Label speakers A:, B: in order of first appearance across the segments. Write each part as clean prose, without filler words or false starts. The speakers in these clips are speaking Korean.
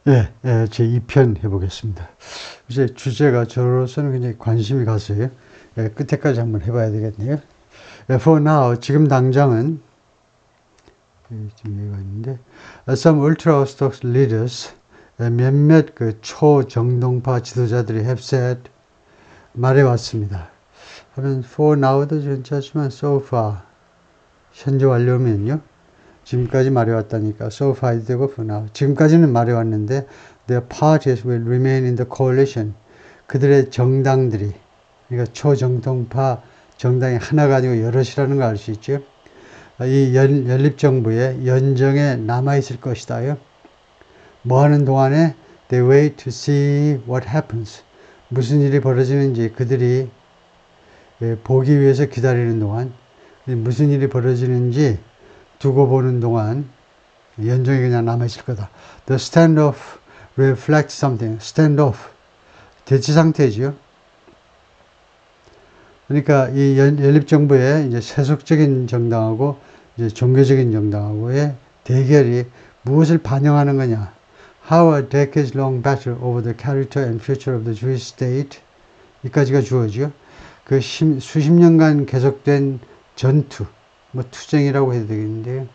A: 예, 예, 제 2편 해보겠습니다. 이제 주제가 저로서는 굉장히 관심이 가서요. 예, 끝에까지 한번 해봐야 되겠네요. 예, for now, 지금 당장은, 지금 여기가 있는데, some ultra-Orthodox leaders, 몇몇 그 초정동파 지도자들이 have said, 말해왔습니다. 하면 for now도 괜찮지만 so far, 현재 완료면요. 지금까지 말해왔다니까 so far 되고 for now. 지금까지는 말해왔는데 their parties will remain in the coalition. 그들의 정당들이, 그러니까 초정통파 정당이 하나가 아니고 여럿이라는 걸 알 수 있죠. 이 연립정부의 연정에 남아있을 것이다요. 뭐 하는 동안에 they wait to see what happens. 무슨 일이 벌어지는지 그들이 보기 위해서 기다리는 동안, 무슨 일이 벌어지는지 두고 보는 동안 연정이 그냥 남아있을 거다. The standoff reflects something. standoff. 대치 상태죠. 그러니까 이 연립정부의 이제 세속적인 정당하고 이제 종교적인 정당하고의 대결이 무엇을 반영하는 거냐. How a decades-long battle over the character and future of the Jewish state. 이까지가 주어지요. 그 수십 년간 계속된 전투, 뭐 투쟁이라고 해도 되겠는데요.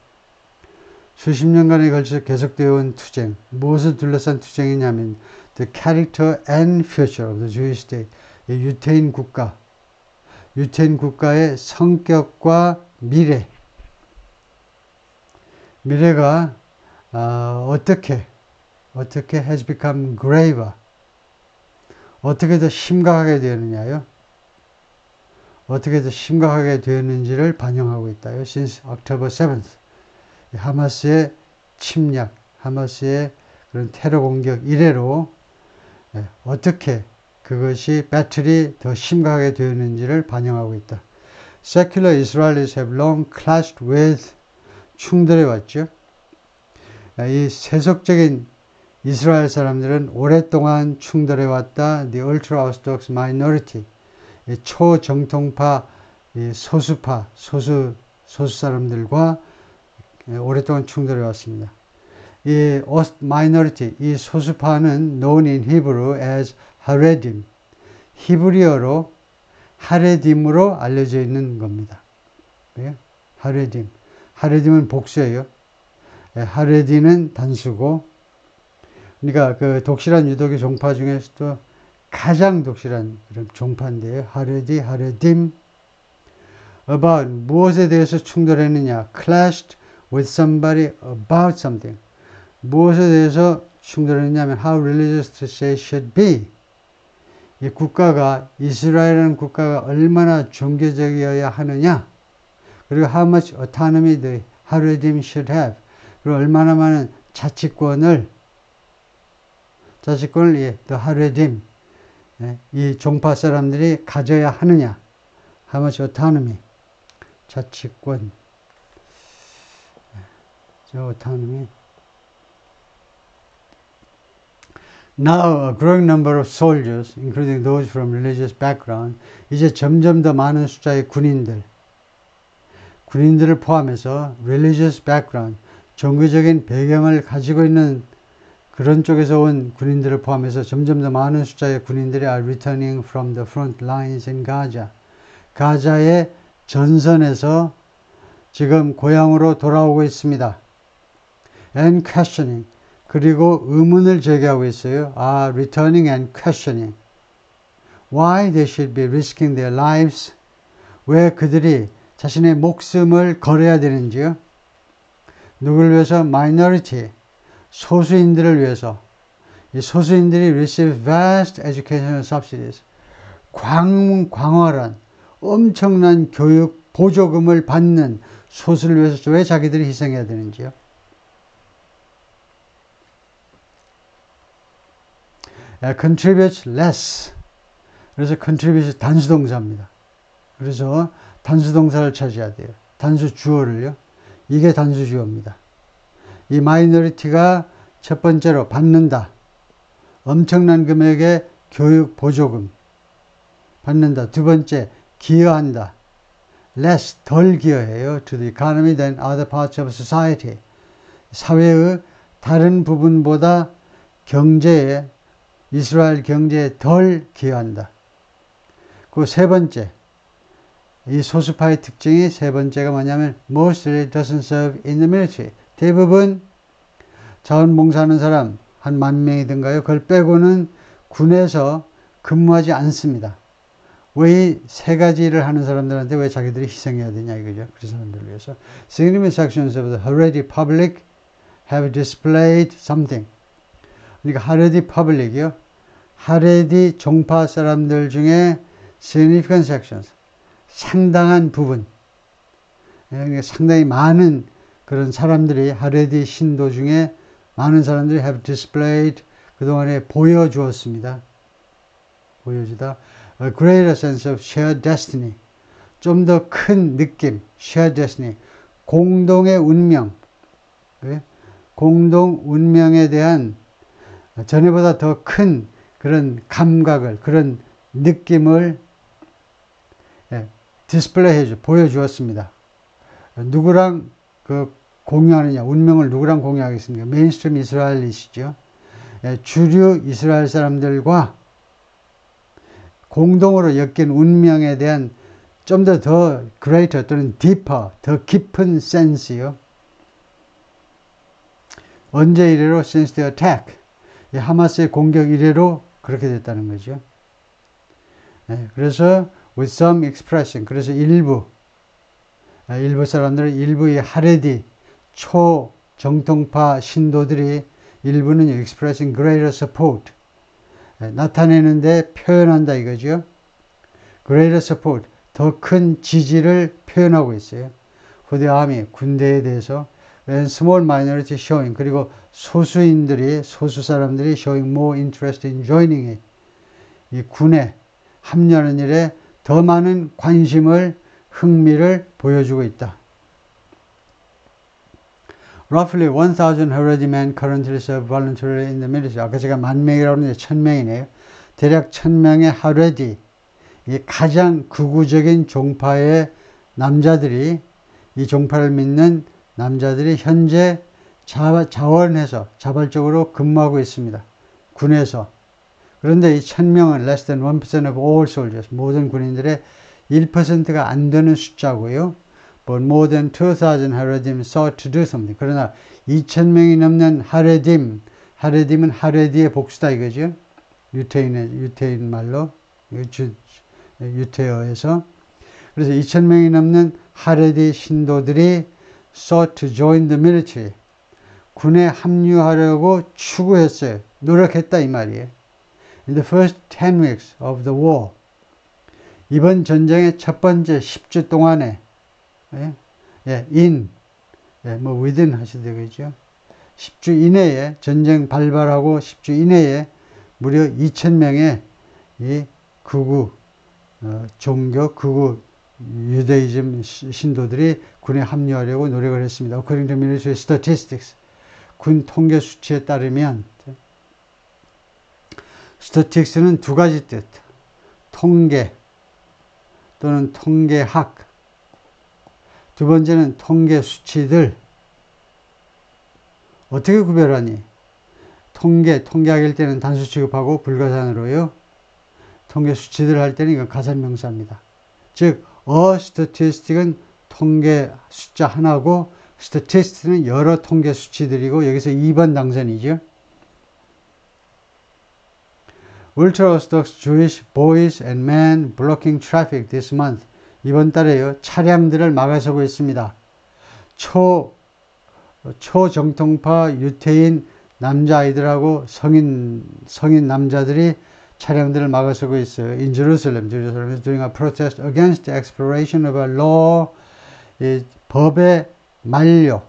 A: 수십 년간에 걸쳐 계속되어 온 투쟁. 무엇을 둘러싼 투쟁이냐면 the character and future of the Jewish state. 유태인 국가의 성격과 미래가 어떻게 has become graver. 어떻게 더 심각하게 되느냐요. 어떻게 더 심각하게 되었는지를 반영하고 있다요. Since October 7th. 하마스의 침략, 하마스의 그런 테러 공격 이래로 어떻게 그것이 배틀이 더 심각하게 되었는지를 반영하고 있다. Secular Israelis have long clashed with 충돌해 왔죠. 이 세속적인 이스라엘 사람들은 오랫동안 충돌해 왔다. The ultra-Orthodox minority, 초정통파, 소수파, 소수 사람들과 오랫동안 충돌해 왔습니다. 이 minority, 이 소수파는 known in Hebrew as 하레딤, 히브리어로 하레딤으로 알려져 있는 겁니다. 하레딤. 하레딤은 복수예요. 하레디는 단수고, 그러니까 그 독실한 유도교 종파 중에서도 가장 독실한 그런 종파인데요. 하레디, 하레딤. about 무엇에 대해서 충돌했느냐? clashed with somebody about something. 무엇에 대해서 충돌했냐면 how religious the state should be. 이 국가가, 이스라엘이라는 국가가 얼마나 종교적이어야 하느냐. 그리고 how much autonomy the Haredim should have. 그리고 얼마나 많은 자치권을 the Haredim, 이 종파 사람들이 가져야 하느냐. how much autonomy. 자치권. autonomy. Now, a growing number of soldiers, including those from religious background, 이제 점점 더 많은 숫자의 군인들을 포함해서 religious background, 종교적인 배경을 가지고 있는 그런 쪽에서 온 군인들을 포함해서 점점 더 많은 숫자의 군인들이 are returning from the front lines in Gaza. 가자의 전선에서 지금 고향으로 돌아오고 있습니다. And questioning. 그리고 의문을 제기하고 있어요. returning and questioning. Why they should be risking their lives. 왜 그들이 자신의 목숨을 걸어야 되는지요. 누구를 위해서? minority. 소수인들을 위해서. 이 소수인들이 receive vast educational subsidies. 광활한 엄청난 교육 보조금을 받는 소수를 위해서 왜 자기들이 희생해야 되는지요. contributes less. 그래서 contribute 단수동사입니다. 그래서 단수동사를 찾아야 돼요. 단수 주어를요. 이게 단수 주어입니다. 이 마이너리티가 첫 번째로 받는다. 엄청난 금액의 교육 보조금 받는다. 두 번째, 기여한다. less, 덜 기여해요. to the economy than other parts of society. 사회의 다른 부분보다 경제에, 이스라엘 경제에 덜 기여한다. 그 세 번째, 이 소수파의 특징이 세 번째가 뭐냐면 mostly doesn't serve in the military. 대부분 자원봉사하는 사람 한 10,000명이든가요. 그걸 빼고는 군에서 근무하지 않습니다. 왜 이 세 가지 일을 하는 사람들한테 왜 자기들이 희생해야 되냐 이거죠. 그 사람들을 위해서. Significant sections of the Haredi public have displayed something. 그러니까 하레디 퍼블릭이요. 하레디 종파 사람들 중에 significant sections. 상당한 부분. 그러니까 상당히 많은 그런 사람들이 하레디 신도 중에 많은 사람들이 have displayed 그동안에 보여주었습니다. 보여주다. A greater sense of shared destiny. 좀 더 큰 느낌. shared destiny. 공동의 운명. 공동 운명에 대한 전에보다 더 큰 그런 감각을, 그런 느낌을 디스플레이 해줘, 보여주었습니다. 누구랑 공유하느냐, 운명을 누구랑 공유하겠습니까? 메인스트림 이스라엘이시죠. 주류 이스라엘 사람들과 공동으로 엮인 운명에 대한 좀 더 greater 또는 deeper, 더 깊은 센스요. 언제 이래로? Since the attack. 하마스의 공격 이래로 그렇게 됐다는 거죠. 그래서 with some expression. 그래서 일부 사람들은 일부의 하레디 초정통파 신도들이 일부는 expressing greater support. 나타내는데 표현한다 이거죠. greater support. 더 큰 지지를 표현하고 있어요. for the army. 군대에 대해서. and small minority showing. 그리고 소수 사람들이 showing more interest in joining it. 이 군에 합류하는 일에 더 많은 관심을, 흥미를 보여주고 있다. Roughly 1,000 Haredi men currently serve voluntarily in the military. 아까 제가 10,000명이라고 했는데 1,000명이네요. 대략 1,000명의 하레디, 이 가장 극우적인 종파의 남자들이, 이 종파를 믿는 남자들이 현재 자원해서 자발적으로 근무하고 있습니다. 군에서. 그런데 이 1,000명은 less than 1% of all soldiers. 모든 군인들의 1%가 안 되는 숫자고요. But more than 2,000 Haredim sought to do something. 그러나 2,000명이 넘는 하레딤은 하레디의 복수다 이거죠. 유태인 말로, 유태어에서. 그래서 2,000명이 넘는 하레디 신도들이 sought to join the military. 군에 합류하려고 추구했어요. 노력했다 이 말이에요. In the first 10 weeks of the war. 이번 전쟁의 첫 번째 10주 동안에 within 하셔도 되겠죠. 10주 이내에 전쟁 발발하고 10주 이내에 무려 2,000명의 이 극우 종교, 극우 유대이즘 신도들이 군에 합류하려고 노력을 했습니다. According to military statistics. 군 통계 수치에 따르면 statistics는 두 가지 뜻. 통계 또는 통계학. 두 번째는 통계 수치들. 어떻게 구별하니? 통계학일 때는 단수 취급하고 불가산으로요. 통계 수치들 할 때는 이건 가산명사입니다. 즉, statistic은 통계 숫자 하나고 statistic는 여러 통계 수치들이고 여기서 2번 당선이죠. Ultra-Orthodox Jewish boys and men blocking traffic this month. 이번 달에요. 차량들을 막아서고 있습니다. 초정통파 유태인 남자아이들하고 성인 남자들이 차량들을 막아서고 있어요. In Jerusalem is doing a protest against the expiration of a law. 이 법의 만료,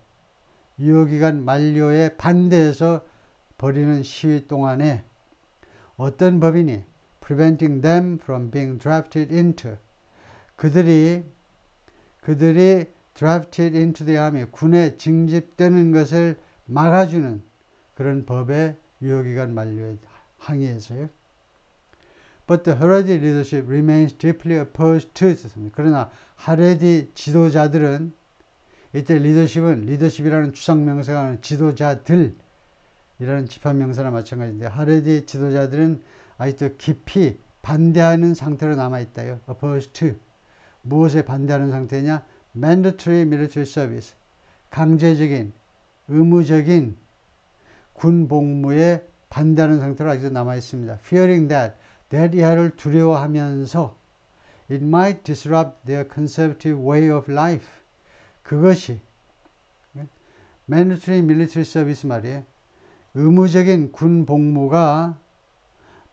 A: 유효기간 만료에 반대해서 벌이는 시위 동안에 어떤 법이니? Preventing them from being drafted into. 그들이 drafted into the army, 군에 징집되는 것을 막아주는 그런 법의 유효기간 만료에 항의해서요. But the Haredi leadership remains deeply opposed to it. 그러나 하레디 지도자들은 이때 리더십이라는 추상명사가 지도자들 이라는 집합명사나 마찬가지인데 하레디 지도자들은 아직도 깊이 반대하는 상태로 남아있다요. opposed to. 무엇에 반대하는 상태냐? mandatory military service. 강제적인, 의무적인 군 복무에 반대하는 상태로 아직도 남아있습니다. fearing that 이하를 두려워하면서 it might disrupt their conservative way of life. 그것이 mandatory military service 말이에요. 의무적인 군 복무가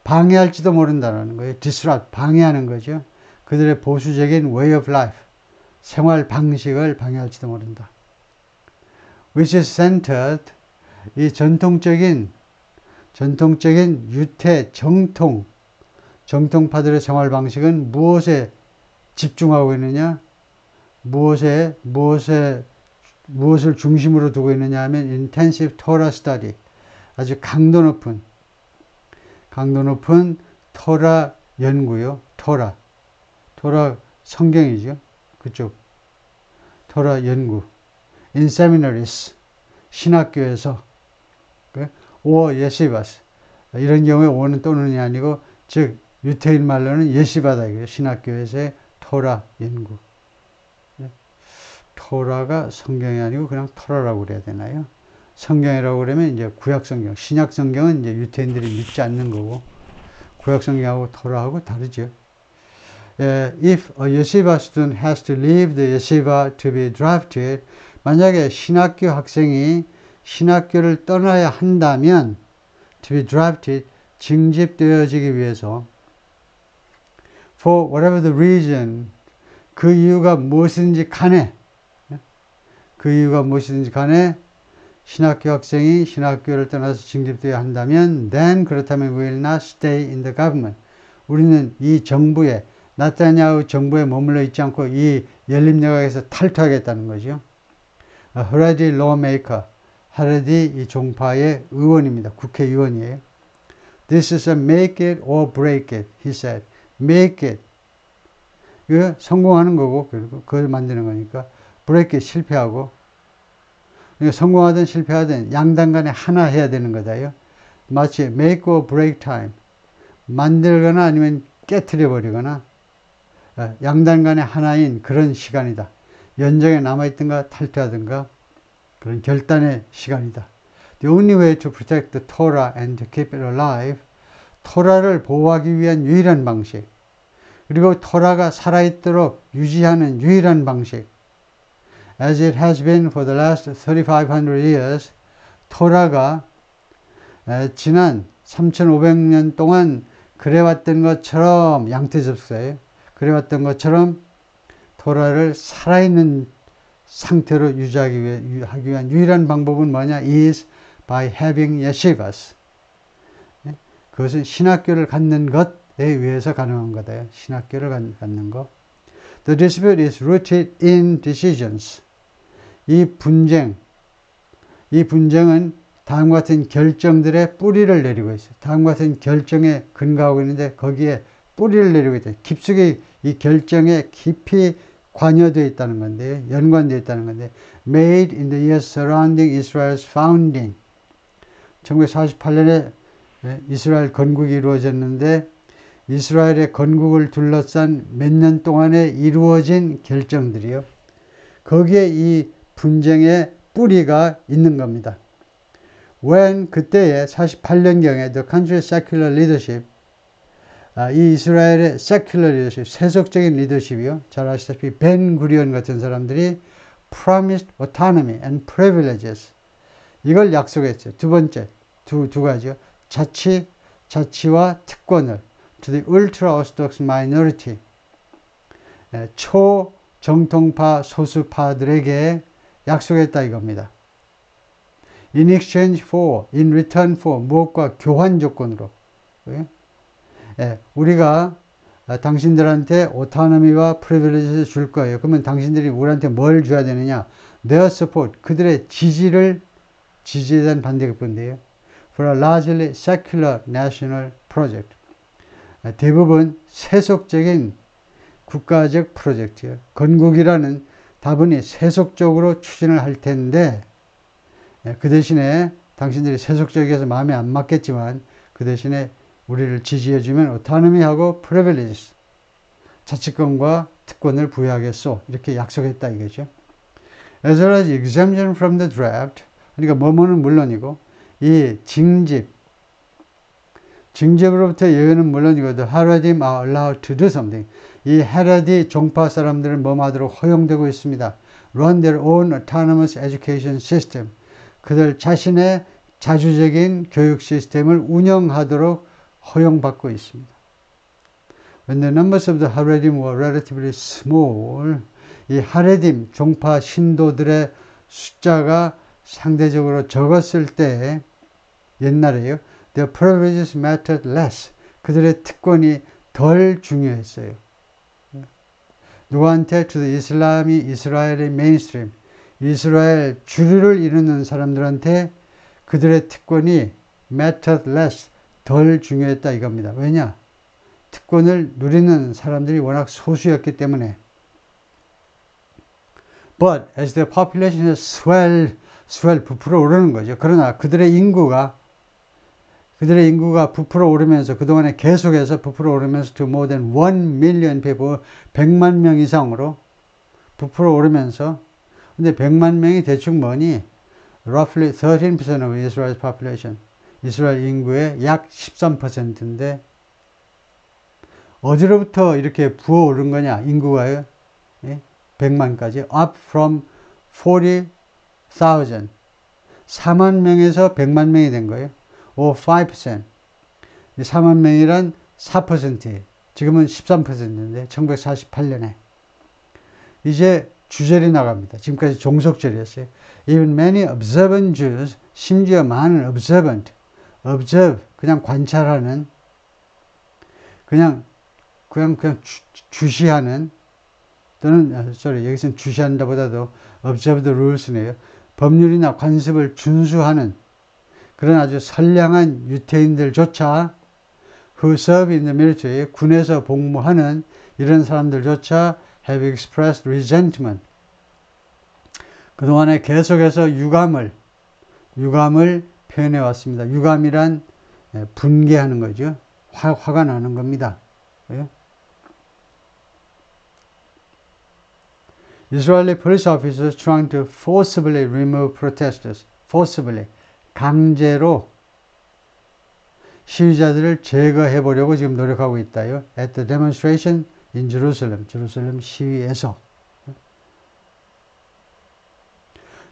A: 방해할지도 모른다는 거예요. disrupt, 방해하는 거죠. 그들의 보수적인 way of life, 생활 방식을 방해할지도 모른다. which is centered, 이 전통적인 유태, 정통파들의 생활 방식은 무엇에 집중하고 있느냐? 무엇을 중심으로 두고 있느냐 하면 intensive Torah study, 아주 강도 높은 토라 연구요. 토라 성경이죠. 그쪽 토라 연구. in seminaries, 신학교에서, or yeshivas, 이런 경우에 오는 또는이 아니고, 즉 유태인 말로는 예시바다, 신학교에서의 토라 연구. 토라가 성경이 아니고 그냥 토라라고 그래야 되나요? 성경이라고 그러면 이제 구약 성경, 신약 성경은 이제 유태인들이 믿지 않는 거고, 구약 성경하고 토라하고 다르죠. If a yeshiva student has to leave the yeshiva to be drafted, 만약에 신학교 학생이 신학교를 떠나야 한다면, to be drafted, 징집되어지기 위해서, for whatever the reason, 그 이유가 무엇인지 간에, 신학교 학생이 신학교를 떠나서 징집되어야 한다면, then 그렇다면 we will not stay in the government. 우리는 이 정부에, 나타냐후 정부에 머물러 있지 않고 이 연립내각에서 탈퇴하겠다는 거죠. A Haredi lawmaker, 하레디 이 종파의 의원입니다. 국회의원이에요. This is a make it or break it, he said. Make it. 이거 성공하는 거고, 그리고 그걸 만드는 거니까. break it, 실패하고. 그러니까 성공하든 실패하든 양당 간에 하나 해야 되는 거다요. 마치 make or break time. 만들거나 아니면 깨트려 버리거나 양당 간에 하나인 그런 시간이다. 연정에 남아있든가 탈퇴하든가 그런 결단의 시간이다. The only way to protect the Torah and to keep it alive, 토라를 보호하기 위한 유일한 방식, 그리고 토라가 살아있도록 유지하는 유일한 방식, as it has been for the last 3,500 years, 토라가 지난 3,500년 동안 그래왔던 것처럼, 양태접사에 그래왔던 것처럼 토라를 살아있는 상태로 유지하기 위한 유일한 방법은 뭐냐? is by having yeshivas. 그것은 신학교를 갖는 것에 의해서 가능한 거다. 신학교를 갖는 것. The dispute is rooted in decisions. 이 분쟁은 다음과 같은 결정들의 뿌리를 내리고 있어요. 다음과 같은 결정에 근거하고 있는데 거기에 뿌리를 내리고 있다. 깊숙이 이 결정에 깊이 관여되어 있다는 건데, 연관되어 있다는 건데, made in the years surrounding Israel's founding. 1948년에 이스라엘 건국이 이루어졌는데, 이스라엘의 건국을 둘러싼 몇 년 동안에 이루어진 결정들이요. 거기에 이 분쟁의 뿌리가 있는 겁니다. When 그때에 48년경에 the country's secular leadership, 이 이스라엘의 secular leadership, 세속적인 리더십이요. 잘 아시다시피 벤 구리온 같은 사람들이 promised autonomy and privileges. 이걸 약속했어요. 두 번째, 두 가지요. 자치와 특권을 to the ultra-Orthodox minority, 초정통파 소수파들에게 약속했다 이겁니다. In exchange for, in return for, 무엇과 교환 조건으로. 우리가 당신들한테 오토노미와 프리빌리지를 줄 거예요. 그러면 당신들이 우리한테 뭘 줘야 되느냐? Their support, 그들의 지지에 대한 반대급부인데요. For a largely secular national project. 대부분 세속적인 국가적 프로젝트예요. 건국이라는 다분히 세속적으로 추진을 할 텐데 그 대신에 당신들이 세속적이어서 마음에 안 맞겠지만 그 대신에 우리를 지지해주면 autonomy하고 privileges, 자치권과 특권을 부여하겠소. 이렇게 약속했다 이거죠. As well as exemption from the draft, 그러니까 뭐뭐는 물론이고 이 징집으로부터 예외는 물론이고 the Haredim are allowed to do something. 이 헤레디 종파 사람들은 뭐하도록 허용되고 있습니다. Run their own autonomous education system. 그들 자신의 자주적인 교육 시스템을 운영하도록 허용받고 있습니다. When the numbers of the Haredim were relatively small, 이 하레딤 종파 신도들의 숫자가 상대적으로 적었을 때 옛날에요. Their privileges mattered less. 그들의 특권이 덜 중요했어요. 누구한테? To the 이스라엘의 메인스트림. 이스라엘 주류를 이루는 사람들한테 그들의 특권이 mattered less. 덜 중요했다 이겁니다. 왜냐? 특권을 누리는 사람들이 워낙 소수였기 때문에. But as the population has swelled, 부풀어 오르는 거죠. 그러나 그들의 인구가 부풀어 오르면서 그동안에 계속해서 부풀어 오르면서 to more than 1 million people, 100만 명 이상으로 부풀어 오르면서 근데 100만 명이 대충 뭐니? Roughly 13% of Israel's population. 이스라엘 인구의 약 13%인데 어디로부터 이렇게 부어오른 거냐? 인구가요. 예? 100만까지 up from 40,000. 4만 명에서 100만 명이 된 거예요. or 5%. 4만 명이란 4%예요. 지금은 13%인데 1948년에 이제 주절이 나갑니다. 지금까지 종속절이었어요. Even many observant Jews, 심지어 많은 observe, 그냥 관찰하는, 그냥 주시하는, 또는, 여기서는 주시한다보다도 observe the rules네요. 법률이나 관습을 준수하는 그런 아주 선량한 유태인들조차 who serve in the military, 군에서 복무하는 이런 사람들조차 have expressed resentment. 그동안에 계속해서 유감을 표현해 왔습니다. 유감이란 분개하는 거죠. 화가 나는 겁니다. Israeli police officers trying to forcibly remove protesters. forcibly, 강제로 시위자들을 제거해 보려고 지금 노력하고 있다요. At the demonstration in Jerusalem. 제루살렘 시위에서.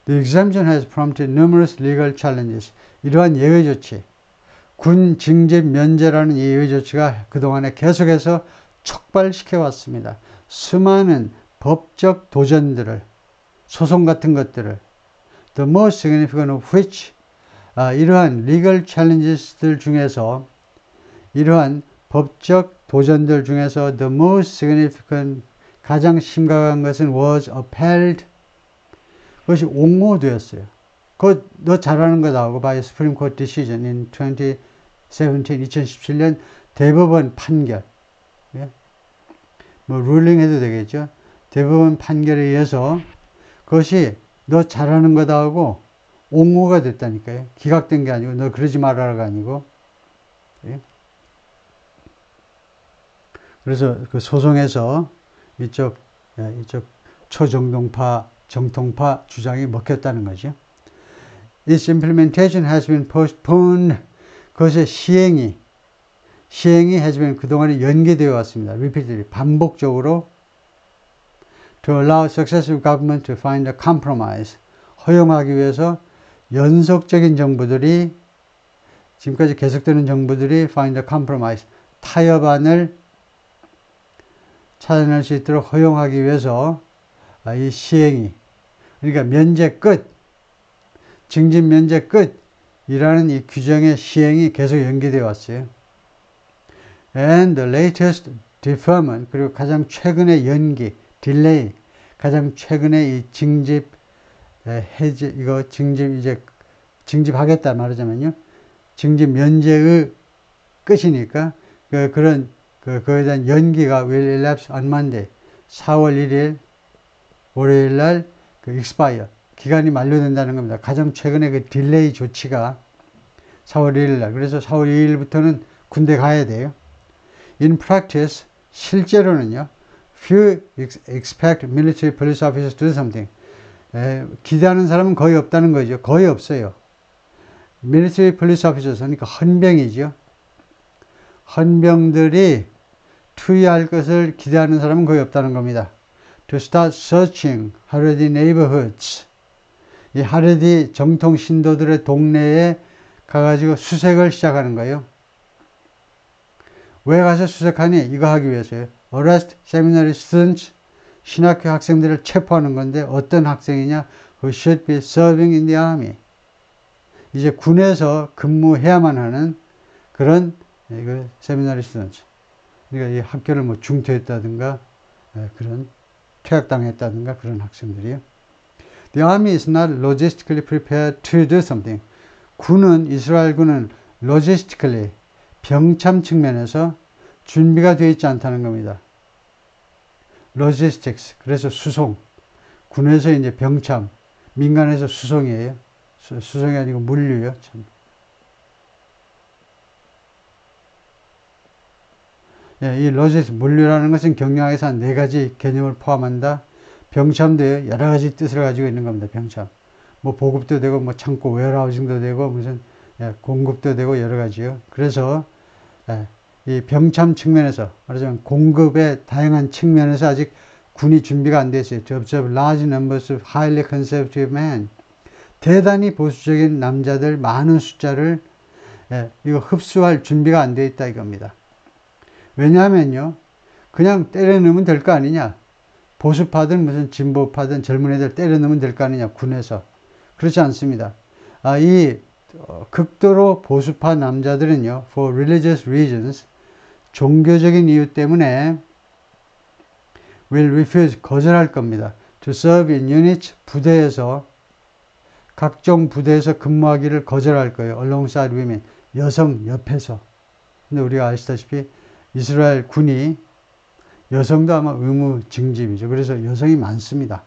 A: The exemption has prompted numerous legal challenges. 이러한 예외 조치, 군 징집 면제라는 예외 조치가 그동안에 계속해서 촉발시켜 왔습니다. 수많은 법적 도전들을, 소송 같은 것들을, the most significant of which, 이러한 legal challenges들 중에서, 이러한 법적 도전들 중에서 the most significant, 가장 심각한 것은 was upheld, 그것이 옹호되었어요. 그거 너 잘하는 거 나오고 by Supreme Court decision in 2017년 대법원 판결, 뭐 ruling 해도 되겠죠. 대법원 판결에 의해서 그것이 너 잘하는 거다 하고 옹호가 됐다니까요. 기각된 게 아니고 너 그러지 말아라가 아니고. 그래서 그 소송에서 이쪽 초정통파 주장이 먹혔다는 거죠. Its implementation has been postponed. 그것의 시행이 has been 그동안에 연기되어 왔습니다. repeatedly, 반복적으로 to allow successive government to find a compromise. 허용하기 위해서 연속적인 정부들이, 지금까지 계속되는 정부들이 find a compromise, 타협안을 찾아낼 수 있도록 허용하기 위해서 이 시행이, 그러니까 면제 끝, 징집 면제 끝이라는 이 규정의 시행이 계속 연기되어 왔어요. And the latest deferment, 그리고 가장 최근의 연기, 딜레이, 가장 최근의 이 징집 해제, 이거 징집하겠다 말하자면요. 징집 면제의 끝이니까, 그거에 대한 연기가 will elapse on Monday. 4월 1일, 월요일 날, expire, 기간이 만료된다는 겁니다. 가장 최근에 그 딜레이 조치가 4월 1일 날. 그래서 4월 2일부터는 군대 가야 돼요. In practice, 실제로는요, few expect military police officers to do something. 기대하는 사람은 거의 없다는 거죠. 거의 없어요. military police officers, 그러니까 헌병이죠. 헌병들이 투여할 것을 기대하는 사람은 거의 없다는 겁니다. To start searching Haredi neighborhoods. 이 하레디 정통 신도들의 동네에 가가지고 수색을 시작하는 거예요. 왜 가서 수색하니? 이거 하기 위해서요. Arrest seminary students. 신학교 학생들을 체포하는 건데 어떤 학생이냐? Who should be serving in the army. 이제 군에서 근무해야만 하는 그런 seminary students. 그러니까 이 학교를 뭐 중퇴했다든가 그런 퇴학당했다든가 그런 학생들이요. The army is not logistically prepared to do something. 군은, 이스라엘 군은 logistically, 병참 측면에서 준비가 되어 있지 않다는 겁니다. logistics, 그래서 수송. 군에서 이제 병참, 민간에서 수송이에요. 수송이 아니고 물류요. 참. 예, 이 logistics, 물류라는 것은 경영학에서 한 4가지 개념을 포함한다. 병참도 여러 가지 뜻을 가지고 있는 겁니다. 병참. 뭐 보급도 되고, 뭐 창고, 웨어하우징도 되고, 무슨 공급도 되고 여러 가지요. 그래서 이 병참 측면에서 말하자면 공급의 다양한 측면에서 아직 군이 준비가 안 돼 있어요. To observe large numbers of highly conservative men. 대단히 보수적인 남자들 많은 숫자를 이거 흡수할 준비가 안 돼 있다 이겁니다. 왜냐하면요, 그냥 때려 넣으면 될 거 아니냐. 보수파든 무슨 진보파든 젊은 애들 때려 넣으면 될 거 아니냐, 군에서. 그렇지 않습니다. 이 극도로 보수파 남자들은요, for religious reasons, 종교적인 이유 때문에 will refuse, 거절할 겁니다. to serve in units, 부대에서, 각종 부대에서 근무하기를 거절할 거예요. alongside women, 여성 옆에서. 근데 우리가 아시다시피 이스라엘 군이 여성도 아마 의무 징집이죠. 그래서 여성이 많습니다.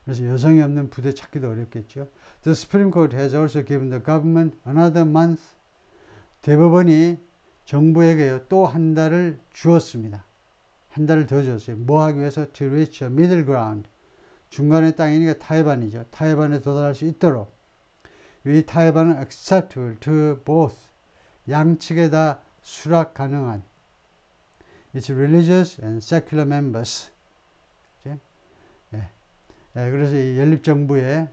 A: 그래서 여성이 없는 부대 찾기도 어렵겠죠. The Supreme Court has also given the government another month. 대법원이 정부에게요, 또 한 달을 주었습니다. 한 달을 더 줬어요. 뭐 하기 위해서? To reach a middle ground. 중간의 땅이니까 타협안이죠. 타협안에 도달할 수 있도록. 이 타협안은 acceptable to both. 양측에 다 수락 가능한. It's religious and secular members. 그렇죠? 예. 그래서 이 연립정부의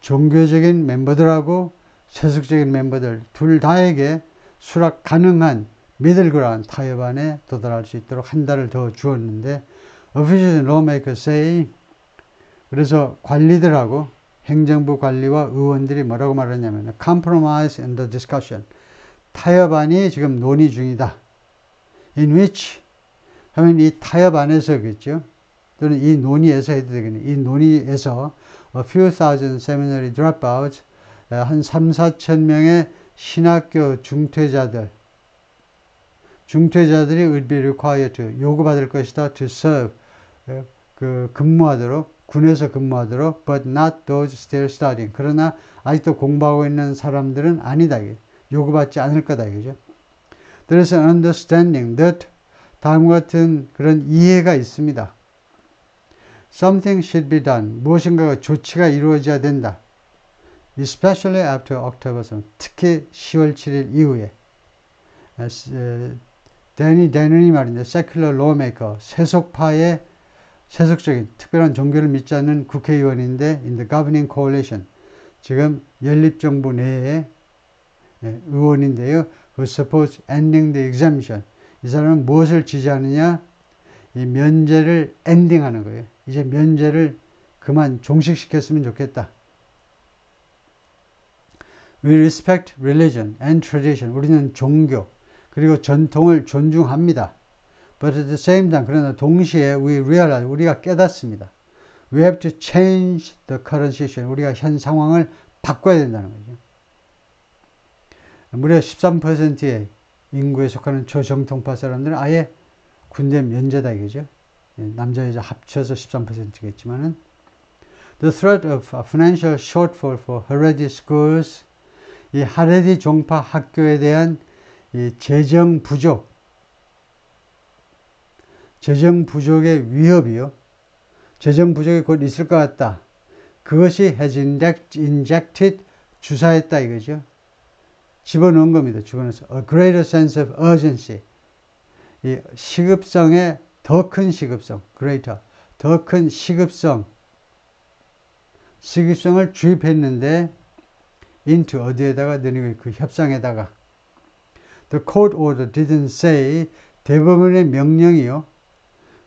A: 종교적인 멤버들하고 세속적인 멤버들 둘 다에게 수락 가능한 미들그라운드 타협안에 도달할 수 있도록 한 달을 더 주었는데 officials and lawmakers say 그래서 관리들하고 행정부 관리와 의원들이 뭐라고 말하냐면 compromise and the discussion 타협안이 지금 논의 중이다. in which 하면 이 타협안에서겠죠. 또는 이 논의에서 해도 되겠네요. 이 논의에서 a few thousand seminary dropouts 한 3, 4천 명의 신학교 중퇴자들이 would be required to 요구받을 것이다 to serve 근무하도록 군에서 근무하도록 but not those still studying 그러나 아직도 공부하고 있는 사람들은 아니다. 요구받지 않을 거다 이거죠. There is an understanding that 다음과 같은 그런 이해가 있습니다. Something should be done. 무엇인가 조치가 이루어져야 된다. Especially after October 7. 특히 10월 7일 이후에. 데니 데넌이 말인데 secular lawmaker, 세속파의 세속적인 특별한 종교를 믿지 않는 국회의원인데 in the governing coalition. 지금 연립정부 내에 의원인데요. Who supports ending the exemption. 이 사람은 무엇을 지지하느냐? 이 면제를 엔딩하는 거예요. 이제 면제를 그만 종식시켰으면 좋겠다. We respect religion and tradition. 우리는 종교 그리고 전통을 존중합니다. But at the same time, 그러나 동시에 we realize, 우리가 깨닫습니다. We have to change the current situation. 우리가 현 상황을 바꿔야 된다는 거죠. 무려 13%의 인구에 속하는 초정통파 사람들은 아예 군대 면제다 이거죠. 남자 여자 합쳐서 13%겠지만은 The threat of a financial shortfall for Haredi schools, 이 하레디 종파 학교에 대한 이 재정 부족의 위협이요. 재정 부족이 곧 있을 것 같다. 그것이 has injected, 주사했다 이거죠. 집어넣은 겁니다. 집어넣어서. A greater sense of urgency. 이 시급성의 더 큰 시급성, greater, 더 큰 시급성을 주입했는데 into 어디에다가 넣는 그 협상에다가 The court order didn't say 대법원의 명령이요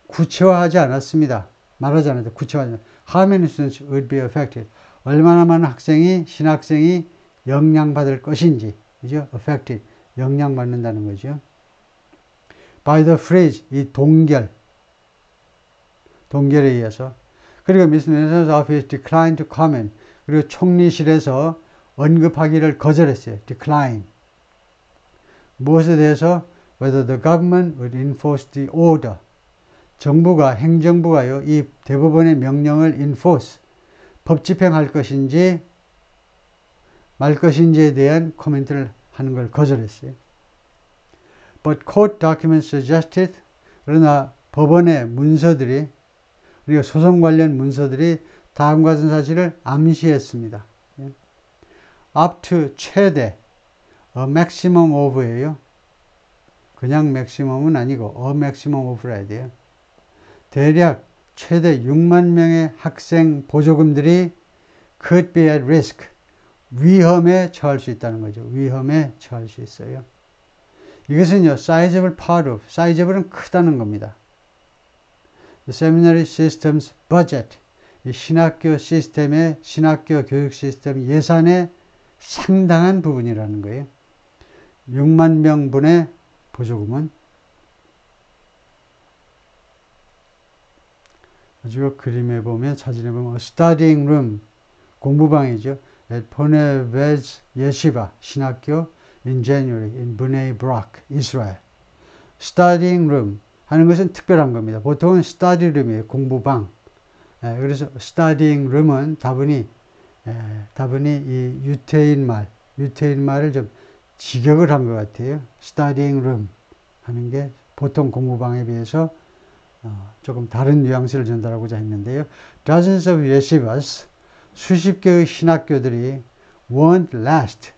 A: 구체화하지 않았습니다. 말하지 않았다. 구체화하지 않았다. How many students would be affected? 얼마나 많은 학생이 신학생이 영향받을 것인지 그죠? affected 영향받는다는 거죠. By the freeze 이 동결에 의해서 그리고 Miss Nelson's office declined to comment 그리고 총리실에서 언급하기를 거절했어요. decline. 무엇에 대해서? Whether the government would enforce the order. 정부가, 행정부가요, 이 대법원의 명령을 enforce, 법 집행할 것인지, 말 것인지에 대한 코멘트를 하는 걸 거절했어요. But court documents suggested, 그러나 법원의 문서들이, 그리고 소송 관련 문서들이 다음과 같은 사실을 암시했습니다. up to 최대, a maximum of예요. 그냥 maximum은 아니고 a maximum of라 해야 돼요. 대략 최대 6만 명의 학생 보조금들이 could be at risk, 위험에 처할 수 있다는 거죠. 위험에 처할 수 있어요. 이것은요, sizable part of, sizaable은 크다는 겁니다. The seminary system's budget, 이 신학교 시스템의, 신학교 교육 시스템 예산의 상당한 부분이라는 거예요. 6만 명분의 보조금은 가지고 그림에 보면 사진에 보면 studying room 공부방이죠. at Ponevez Yeshiva 신학교 in January in Bnei Brak, 이스라엘. studying room 하는 것은 특별한 겁니다. 보통은 study room이에요. 공부방. 그래서 studying room은 다분히 이 유태인 말을 좀 직역을 한 것 같아요. studying room 하는 게 보통 공부방에 비해서 조금 다른 뉘앙스를 전달하고자 했는데요. Dozens of yeshivas, 수십 개의 신학교들이 won't last,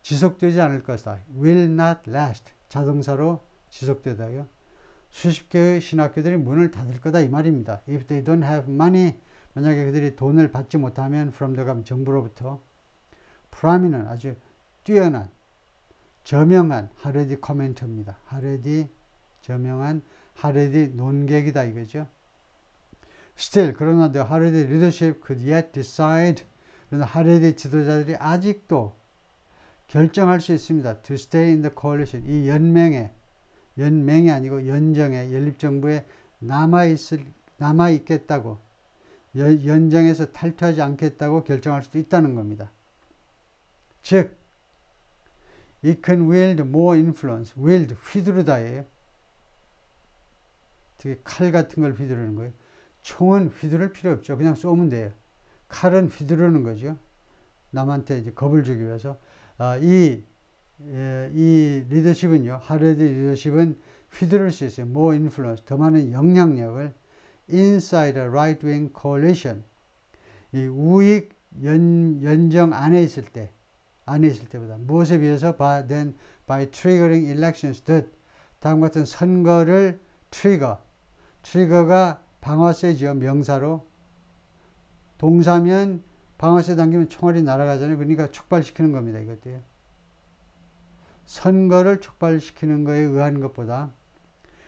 A: 지속되지 않을 것이다. will not last, 자동사로 지속되다요. 수십 개의 신학교들이 문을 닫을 거다 이 말입니다. If they don't have money, 만약에 그들이 돈을 받지 못하면 from the government, 정부로부터 prominent, 아주 뛰어난, 저명한 하레디 코멘터입니다. 하레디, 저명한 하레디 논객이다 이거죠. Still, 그러나 the 하레디 leadership could yet decide, 그러나 하레디 지도자들이 아직도 결정할 수 있습니다. To stay in the coalition, 이 연맹이 아니고 연정에, 연립정부에 남아있겠다고, 연정에서 탈퇴하지 않겠다고 결정할 수도 있다는 겁니다. 즉, it can wield more influence, wield, 휘두르다예요. 되게 칼 같은 걸 휘두르는 거예요. 총은 휘두를 필요 없죠. 그냥 쏘면 돼요. 칼은 휘두르는 거죠. 남한테 이제 겁을 주기 위해서. 이 리더십은요, 하레디 리더십은 휘두를 수 있어요. more influence, 더 많은 영향력을 inside a right-wing coalition, 이 우익 연정 안에 있을 때보다 무엇에 비해서 by triggering elections, 다음과 같은 선거를 트리거가 방아쇠죠. 명사로. 동사면 방아쇠 당기면 총알이 날아가잖아요. 그러니까 촉발시키는 겁니다. 이것도요. 선거를 촉발시키는 것에 의한 것보다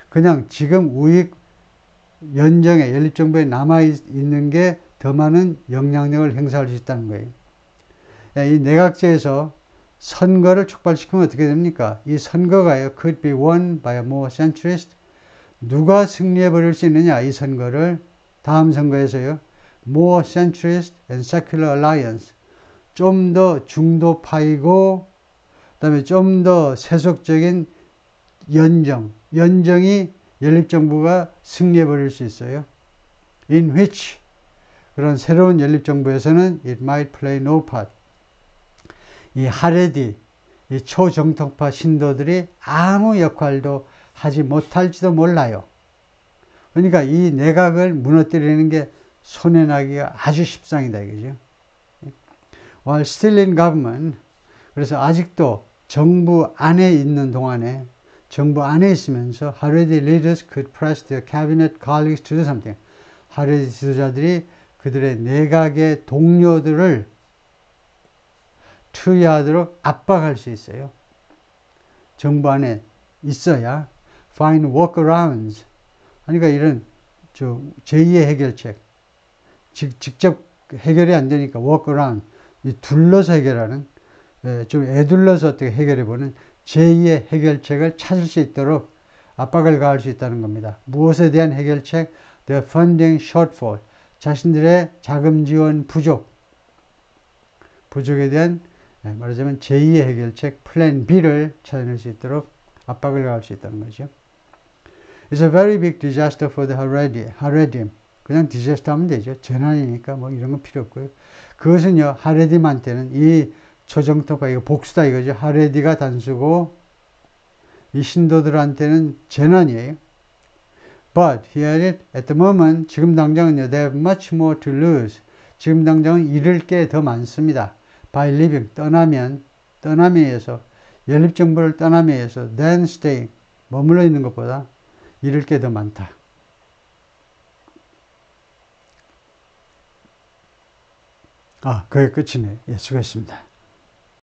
A: 그냥 지금 우익 연정에, 연립정부에 남아있는 게 더 많은 영향력을 행사할 수 있다는 거예요. 이 내각제에서 선거를 촉발시키면 어떻게 됩니까? 이 선거가요, could be won by a more centrist. 누가 승리해버릴 수 있느냐, 이 선거를. 다음 선거에서요, more centrist and secular alliance. 좀 더 중도파이고, 그 다음에 좀 더 세속적인 연정이 연립정부가 승리해버릴 수 있어요. in which, 그런 새로운 연립정부에서는 it might play no part. 이 하레디, 이 초정통파 신도들이 아무 역할도 하지 못할지도 몰라요. 그러니까 이 내각을 무너뜨리는 게 손해나기가 아주 십상이다 이거죠. While still in government, 그래서 아직도 정부 안에 있는 동안에 정부 안에 있으면서 Haredi leaders could press their cabinet colleagues to do something. 하레디 지도자들이 그들의 내각의 동료들을 투여하도록 압박할 수 있어요. 정부 안에 있어야 find workarounds. 그러니까 이런 제2의 해결책, 직접 해결이 안 되니까 workaround, 둘러서 해결하는, 좀 애둘러서 어떻게 해결해보는 제2의 해결책을 찾을 수 있도록 압박을 가할 수 있다는 겁니다. 무엇에 대한 해결책? The funding shortfall. 자신들의 자금 지원 부족에 대한 말하자면 제2의 해결책 플랜 B를 찾아낼 수 있도록 압박을 가할 수 있다는 거죠. It's a very big disaster for the Haredim. 그냥 디자스터 하면 되죠. 재난이니까 뭐 이런 건 필요 없고요. 그것은요, 하레dim한테는 이 초정통파, 이거 복수다 이거죠. 하레디가 단수고 이 신도들한테는 재난이에요. But here at the moment, 지금 당장은요, they have much more to lose. 지금 당장은 잃을 게 더 많습니다. By leaving, 떠남에 의해서, 연립정부를 떠남에 의해서, than staying, 머물러 있는 것보다 잃을 게 더 많다. 그게 끝이네. 예, 수고했습니다.